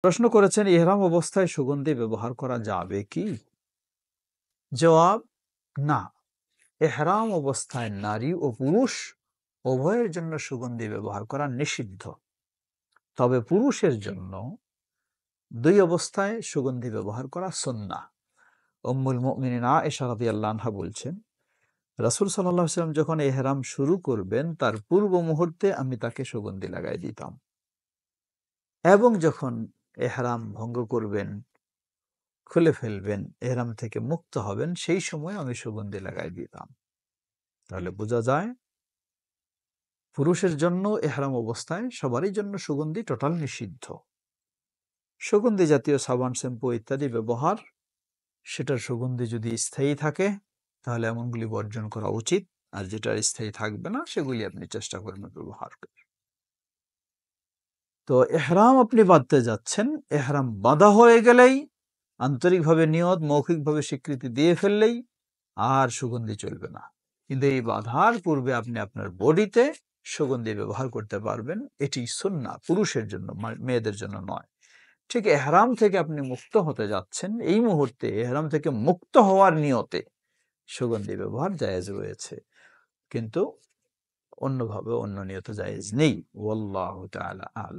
প্রশ্ন করেছেন, ইহরাম অবস্থায় সুগন্ধি ব্যবহার করা যাবে কি? জবাব, না। ইহরাম অবস্থায় নারী ও পুরুষ উভয়ের জন্য সুগন্ধি ব্যবহার করা নিষিদ্ধ। তবে পুরুষের জন্য দুই অবস্থায় সুগন্ধি ব্যবহার করা সুন্নাহ। উম্মুল মুমিনিন আয়েশা রাদিয়াল্লাহু আনহা বলছেন, রাসূল সাল্লাল্লাহু আলাইহি ওয়াসাল্লাম যখন ইহরাম শুরু করবেন তার পূর্ব মুহূর্তে আমি তাকে সুগন্ধি লাগাই দিতাম, এবং যখন ইহরাম ভঙ্গ করবেন, খুলে ফেলবেন, ইহরাম থেকে মুক্ত হবেন, সেই সময় আমি সুগন্ধি লাগাই দিতাম। তাহলে বোঝা যায় পুরুষের জন্য ইহরাম অবস্থায় সবারই জন্য সুগন্ধি টোটাল নিষিদ্ধ। সুগন্ধি জাতীয় সাবান, শ্যাম্পু ইত্যাদি ব্যবহার, সেটার সুগন্ধি যদি স্থায়ী থাকে তাহলে এমনগুলি বর্জন করা উচিত, আর যেটা স্থায়ী থাকবে না সেগুলি আপনি চেষ্টা করবেন ব্যবহার করতে। তো ইহরাম আপনি বাঁধতে যাচ্ছেন, ইহরাম বাঁধা হয়ে গেলেই, আন্তরিকভাবে নিয়ত, মৌখিকভাবে স্বীকৃতি দিয়ে ফেললেই আর সুগন্ধি চলবে না। কিন্তু এই বাঁধার পূর্বে আপনি আপনার বডিতে সুগন্ধি ব্যবহার করতে পারবেন, এটি সুন্নাহ, পুরুষের জন্য, মেয়েদের জন্য নয়। ঠিক ইহরাম থেকে আপনি মুক্ত হতে যাচ্ছেন, এই মুহূর্তে ইহরাম থেকে মুক্ত হওয়ার নিয়তে সুগন্ধি ব্যবহার জায়েজ রয়েছে, কিন্তু অন্যভাবে অন্য নিয়তে জায়েজ নেই। ওয়াল্লাহু তাআলা আ'লাম।